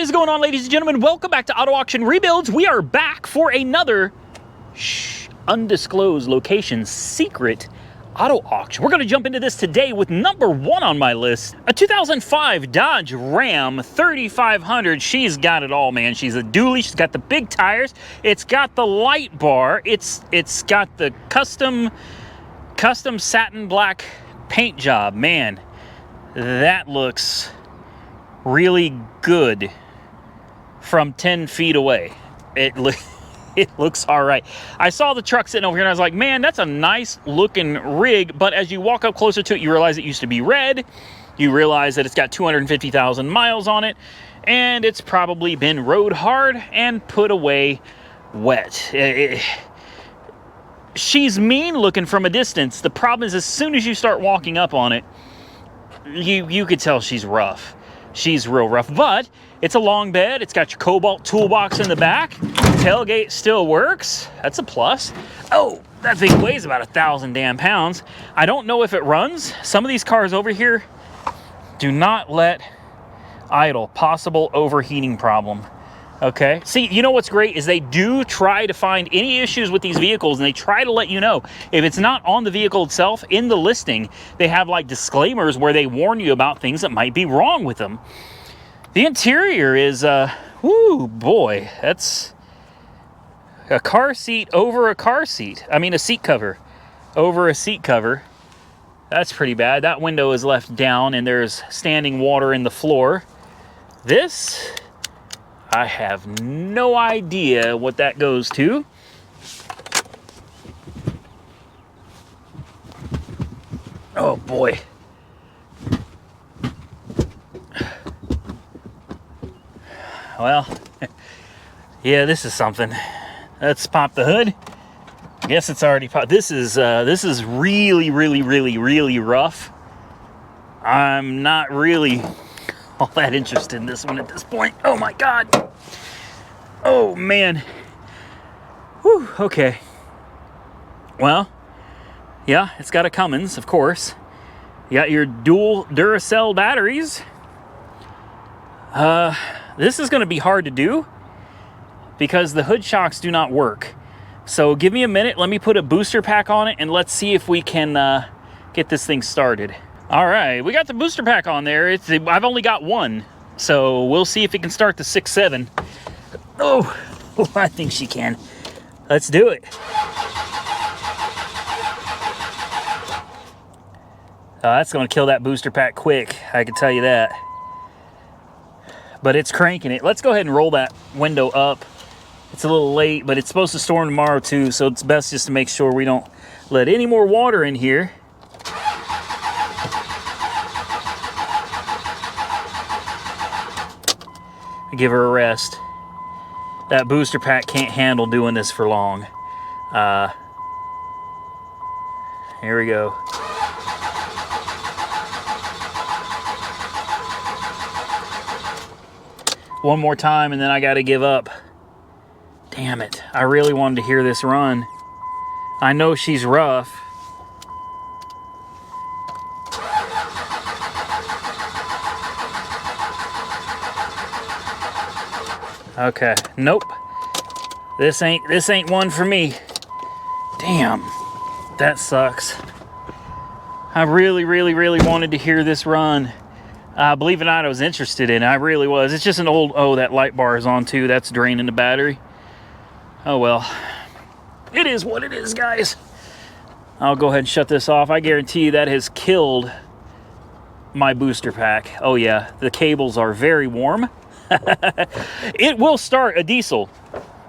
is going on, ladies and gentlemen? Welcome back to Auto Auction Rebuilds. We are back for another undisclosed location secret auto auction. We're going to jump into this today with number one on my list, a 2005 Dodge Ram 3500. She's got it all, man. She's a dually. She's got the big tires. It's got the light bar. It's got the custom satin black paint job. Man, that looks really good from 10 feet away. It looks all right. I saw the truck sitting over here and I was like, man, that's a nice looking rig. But as you walk up closer to it, you realize it used to be red. You realize that it's got 250,000 miles on it, and it's probably been rode hard and put away wet. She's mean looking from a distance. The problem is, as soon as you start walking up on it, you could tell she's rough. She's real rough, but it's a long bed. It's got your Cobalt toolbox in the back. Tailgate still works. That's a plus. Oh, that thing weighs about 1,000 damn pounds. I don't know if it runs. Some of these cars over here do not let idle. Possible overheating problem. Okay. See, you know what's great is they do try to find any issues with these vehicles, and they try to let you know. If it's not on the vehicle itself, in the listing, they have like disclaimers where they warn you about things that might be wrong with them. The interior is, whoo, boy, that's a car seat over a car seat. I mean, a seat cover over a seat cover. That's pretty bad. That window is left down, and there's standing water in the floor. This, I have no idea what that goes to. Oh boy. Well, yeah, this is something. Let's pop the hood. I guess it's already popped. This is really rough. I'm not really all that interested in this one at this point. Oh my God. Oh man. Whew, okay. Well, yeah, it's got a Cummins, of course. You got your dual Duracell batteries. This is going to be hard to do because the hood shocks do not work. So give me a minute. Let me put a booster pack on it, and let's see if we can get this thing started. All right, we got the booster pack on there. I've only got one, so we'll see if it can start the 6.7. Oh, I think she can. Let's do it. That's going to kill that booster pack quick, I can tell you that. But it's cranking it. Let's go ahead and roll that window up. It's a little late, but it's supposed to storm tomorrow too, so it's best just to make sure we don't let any more water in here. Give her a rest. That booster pack can't handle doing this for long. Here we go. One more time, and then I got to give up. Damn it. I really wanted to hear this run. I know she's rough. Okay, nope. This ain't one for me. Damn, that sucks. I really wanted to hear this run. Believe it or not, I was interested in it. I really was. It's just an old, oh, that light bar is on too. That's draining the battery. Oh well. It is what it is, guys. I'll go ahead and shut this off. I guarantee you that has killed my booster pack. Oh yeah, the cables are very warm. It will start a diesel,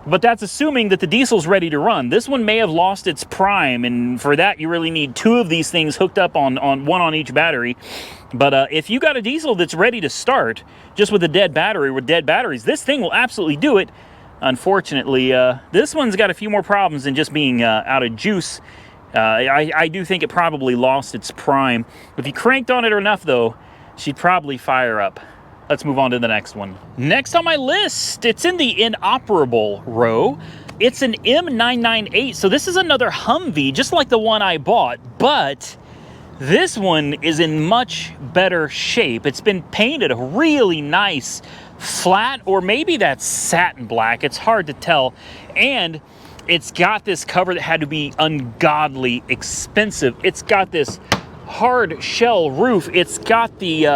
but that's assuming that the diesel's ready to run. This one may have lost its prime, and for that you really need two of these things hooked up on one on each battery. But if you got a diesel that's ready to start just with a dead battery, with dead batteries, this thing will absolutely do it. Unfortunately, this one's got a few more problems than just being out of juice. I do think it probably lost its prime. If you cranked on it enough though, she'd probably fire up. Let's move on to the next one. Next on my list, it's in the inoperable row. It's an M998, so this is another Humvee, just like the one I bought, but this one is in much better shape. It's been painted a really nice flat, or maybe that's satin black. It's hard to tell. And it's got this cover that had to be ungodly expensive. It's got this hard shell roof. It's got the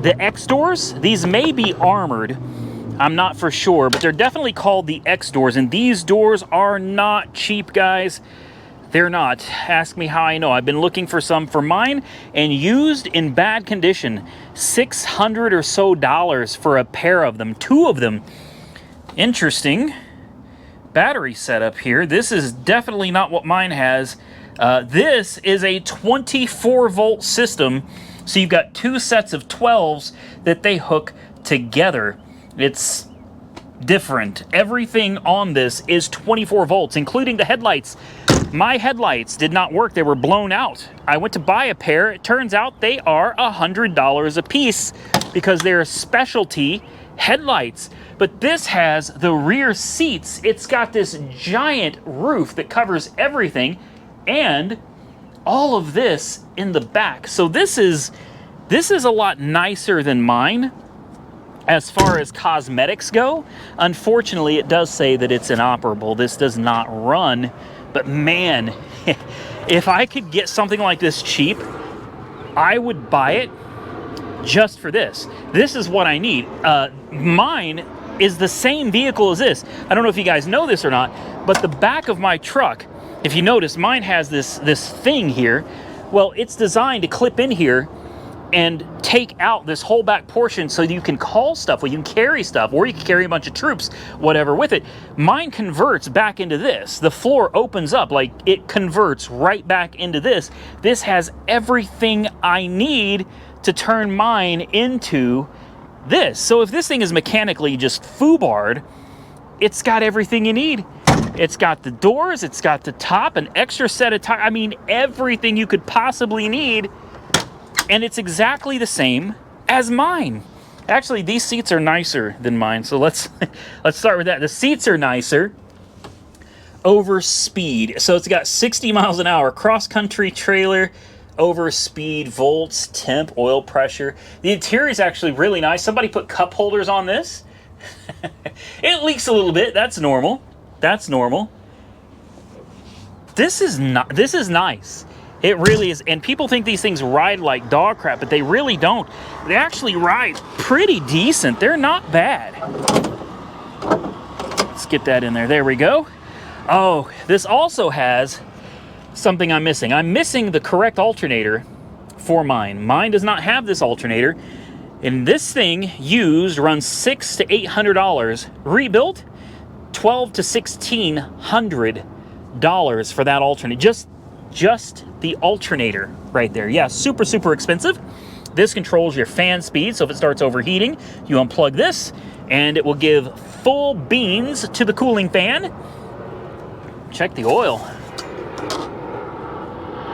X doors. These may be armored. I'm not for sure, but they're definitely called the X doors. And these doors are not cheap, guys. They're not. Ask me how I know. I've been looking for some for mine, and used in bad condition. $600 or so for a pair of them. 2 of them. Interesting battery setup here. This is definitely not what mine has. This is a 24-volt system, so you've got 2 sets of 12s that they hook together. It's different. Everything on this is 24 volts, including the headlights. My headlights did not work. They were blown out. I went to buy a pair. It turns out they are $100 a piece because they're specialty headlights. But this has the rear seats. It's got this giant roof that covers everything, and all of this in the back. So this is a lot nicer than mine as far as cosmetics go. Unfortunately, it does say that it's inoperable. This does not run. But man, if I could get something like this cheap, I would buy it just for this. This is what I need. Mine is the same vehicle as this. I don't know if you guys know this or not, but the back of my truck, if you notice, mine has this thing here. Well, it's designed to clip in here and take out this whole back portion so you can haul stuff, or you can carry stuff, or you can carry a bunch of troops, whatever with it. Mine converts back into this. The floor opens up, like it converts right back into this. This has everything I need to turn mine into this. So if this thing is mechanically just foobarred, it's got everything you need. It's got the doors, it's got the top, an extra set of tires. I mean, everything you could possibly need. And it's exactly the same as mine. Actually, these seats are nicer than mine, so let's start with that. The seats are nicer over speed. So it's got 60 miles an hour, cross-country trailer, over speed, volts, temp, oil pressure. The interior is actually really nice. Somebody put cup holders on this. It leaks a little bit. That's normal. That's normal. This is nice. It really is. And people think these things ride like dog crap, but they really don't. They actually ride pretty decent. They're not bad. Let's get that in there. There we go. Oh, this also has something I'm missing. I'm missing the correct alternator for mine. Mine does not have this alternator. And this thing used runs $600 to $800. Rebuilt, $1,200 to $1,600 for that alternator. Just the alternator right there. Yeah, super, super expensive. This controls your fan speed, so if it starts overheating, you unplug this, and it will give full beans to the cooling fan. Check the oil.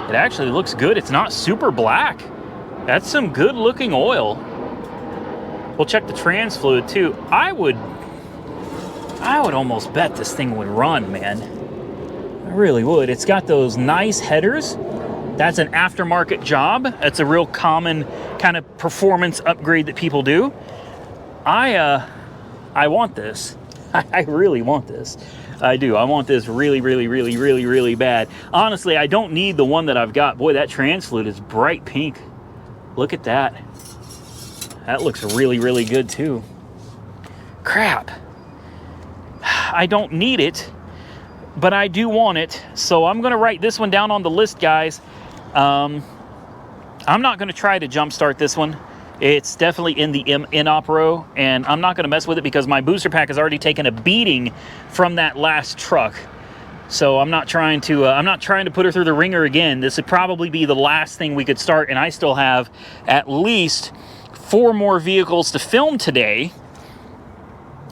It actually looks good. It's not super black. That's some good-looking oil. We'll check the trans fluid, too. I would almost bet this thing would run, man. I really would. It's got those nice headers. That's an aftermarket job. That's a real common kind of performance upgrade that people do. I want this. I really want this. I do. I want this really, really, really, really, really bad. Honestly, I don't need the one that I've got. Boy, that trans fluid is bright pink. Look at that. That looks really, really good too. Crap. I don't need it, but I do want it, so I'm going to write this one down on the list, guys. I'm not going to try to jumpstart this one. It's definitely in the inopero, and I'm not going to mess with it because my booster pack has already taken a beating from that last truck. So I'm not trying to put her through the ringer again. This would probably be the last thing we could start, and I still have at least 4 more vehicles to film today,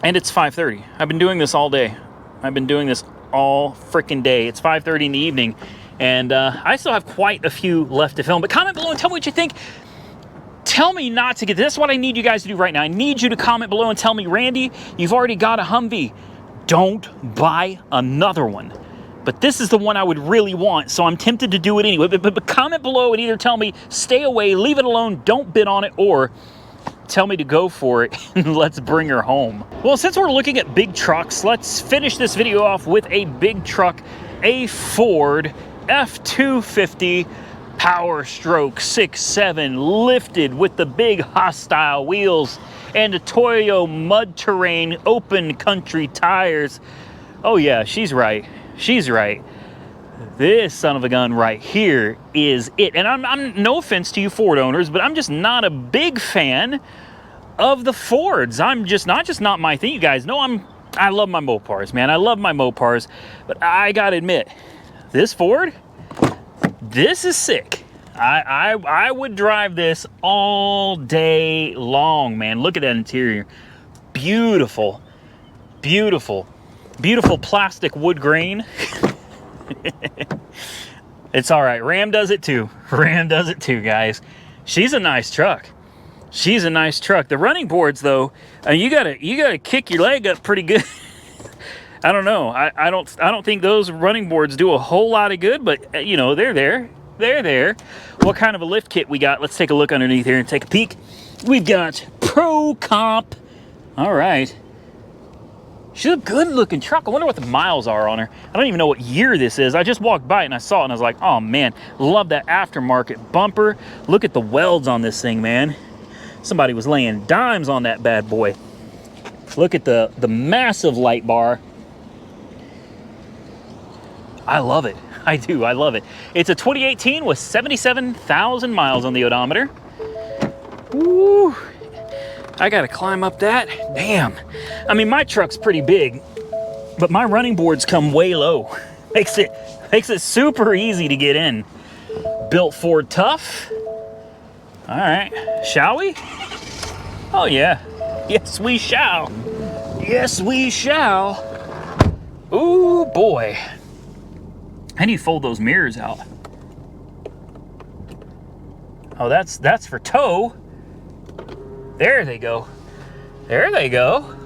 and it's 5:30. I've been doing this all day. I've been doing this all freaking day. It's 5:30 in the evening, and I still have quite a few left to film. But comment below and tell me what you think. Tell me not to get this. Is what I need you guys to do right now. I need you to comment below and tell me, Randy, you've already got a Humvee. Don't buy another one. But this is the one I would really want, so I'm tempted to do it anyway. But comment below and either tell me, stay away, leave it alone, don't bid on it, or tell me to go for it, and let's bring her home. Well, since we're looking at big trucks, let's finish this video off with a big truck, a Ford F-250 Power Stroke 6.7 lifted with the big hostile wheels and the Toyo mud terrain open country tires. Oh yeah, she's right. She's right. This son of a gun right here is it. And I'm no offense to you Ford owners, but I'm just not a big fan of the Fords. I'm just not my thing. You guys know I love my Mopars, man. I love my Mopars, but I gotta admit, this Ford, this is sick. I would drive this all day long, man. Look at that interior. Beautiful, beautiful, beautiful plastic wood grain. It's all right. Ram does it too. Ram does it too, guys. She's a nice truck. She's a nice truck. The running boards, though, you gotta kick your leg up pretty good. I don't know. I don't think those running boards do a whole lot of good, but you know, they're there. They're there. What kind of a lift kit we got? Let's take a look underneath here and take a peek. We've got Pro Comp. All right. She's a good looking truck. I wonder what the miles are on her. I don't even know what year this is. I just walked by it and I saw it and I was like, oh man, love that aftermarket bumper. Look at the welds on this thing, man. Somebody was laying dimes on that bad boy. Look at the massive light bar. I love it. I do. I love it. It's a 2018 with 77,000 miles on the odometer. Woo. I gotta climb up that. Damn. I mean, my truck's pretty big, but my running boards come way low. Makes it super easy to get in. Built Ford tough. All right, shall we? Oh yeah. Yes, we shall. Yes, we shall. Ooh, boy. How do you fold those mirrors out? Oh, that's for tow. There they go. There they go.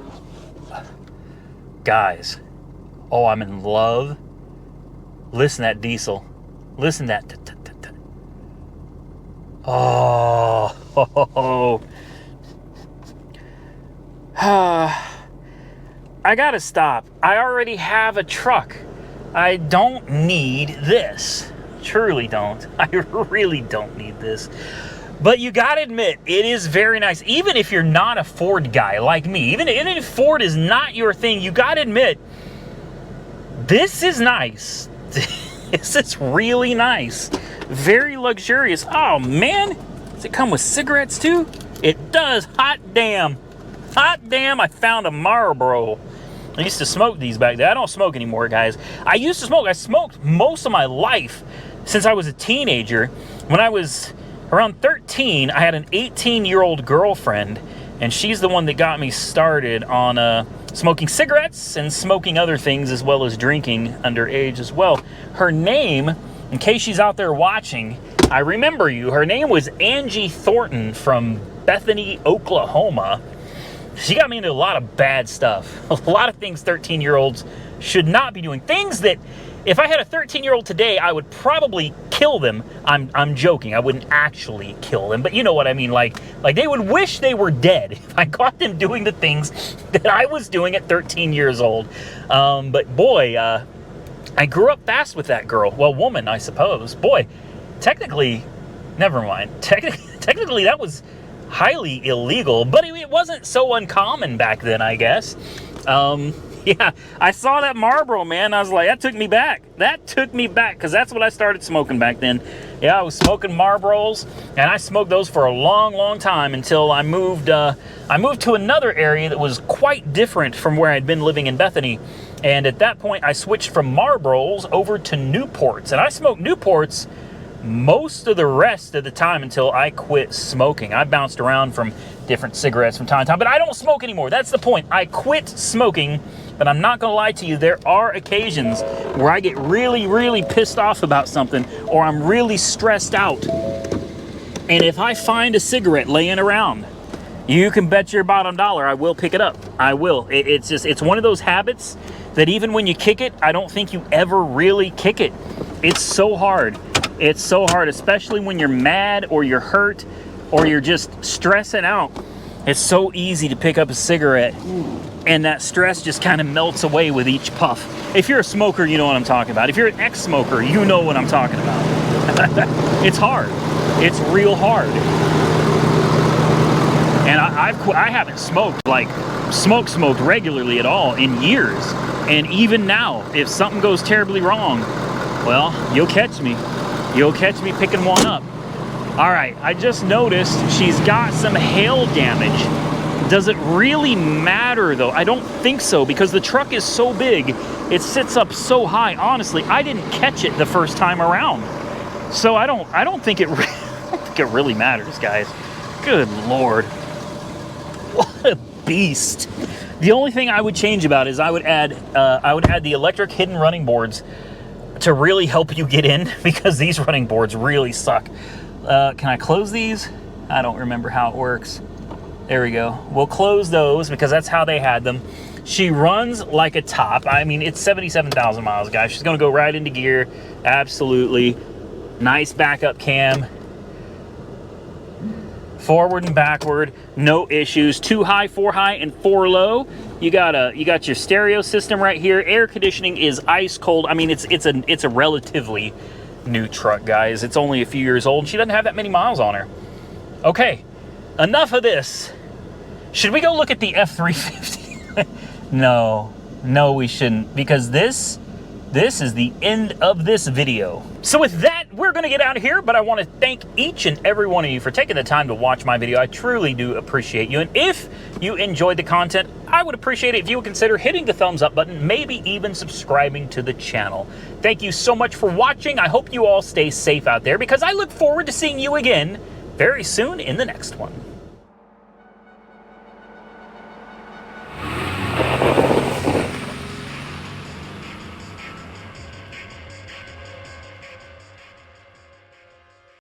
Guys. Oh, I'm in love. Listen to that diesel. Listen to that. Oh. I gotta stop. I already have a truck. I don't need this. Truly don't. I really don't need this. But you gotta admit, it is very nice. Even if you're not a Ford guy like me, even if Ford is not your thing, you gotta admit, this is nice. This is really nice. Very luxurious. Oh man, does it come with cigarettes too? It does. Hot damn. Hot damn, I found a Marlboro. I used to smoke these back then. I don't smoke anymore, guys. I used to smoke. I smoked most of my life since I was a teenager. When I was around 13, I had an 18-year-old girlfriend, and she's the one that got me started on smoking cigarettes and smoking other things, as well as drinking underage as well. Her name, in case she's out there watching, I remember you. Her name was Angie Thornton from Bethany, Oklahoma. She got me into a lot of bad stuff. A lot of things 13-year-olds should not be doing. Things that, if I had a 13-year-old today, I would probably kill them. I'm joking. I wouldn't actually kill them, but you know what I mean. Like they would wish they were dead if I caught them doing the things that I was doing at 13 years old. But boy, I grew up fast with that girl. Well, woman, I suppose. Boy, technically, never mind. Technically, that was highly illegal, but it wasn't so uncommon back then, I guess. Yeah, I saw that Marlboro, man. I was like, that took me back. That took me back, because that's what I started smoking back then. Yeah, I was smoking Marlboros, and I smoked those for a long, long time until I moved to another area that was quite different from where I'd been living in Bethany. And at that point, I switched from Marlboros over to Newports, and I smoked Newports most of the rest of the time until I quit smoking. I bounced around from different cigarettes from time to time, but I don't smoke anymore. That's the point. I quit smoking, but I'm not gonna lie to you, there are occasions where I get really, really pissed off about something, or I'm really stressed out. And if I find a cigarette laying around, you can bet your bottom dollar I will pick it up. I will. It's one of those habits that even when you kick it, I don't think you ever really kick it. It's so hard. It's so hard, especially when you're mad or you're hurt or you're just stressing out. It's so easy to pick up a cigarette, and that stress just kind of melts away with each puff. If you're a smoker, you know what I'm talking about. If you're an ex-smoker, you know what I'm talking about. It's hard. It's real hard. And I haven't smoked, like, smoked regularly at all in years. And even now, if something goes terribly wrong, well, you'll catch me. You'll catch me picking one up. All right, I just noticed she's got some hail damage. Does it really matter though? I don't think so, because the truck is so big. It sits up so high. Honestly, I didn't catch it the first time around. So I don't think it really matters, guys. Good Lord. What a beast. The only thing I would change about is I would add the electric hidden running boards to really help you get in, because these running boards really suck. Can I close these? I don't remember how it works. There we go. We'll close those because that's how they had them. She runs like a top. I mean, it's 77,000 miles, guys. She's going to go right into gear. Absolutely. Nice backup cam. Forward and backward, no issues. 2 high, 4 high, and 4 low. You got your stereo system right here. Air conditioning is ice cold. I mean, it's a relatively new truck, guys. It's only a few years old. She doesn't have that many miles on her. Okay, enough of this. Should we go look at the F350? No, we shouldn't, because this is the end of this video. So with that, we're gonna get out of here, but I wanna thank each and every one of you for taking the time to watch my video. I truly do appreciate you. And if you enjoyed the content, I would appreciate it if you would consider hitting the thumbs up button, maybe even subscribing to the channel. Thank you so much for watching. I hope you all stay safe out there, because I look forward to seeing you again very soon in the next one.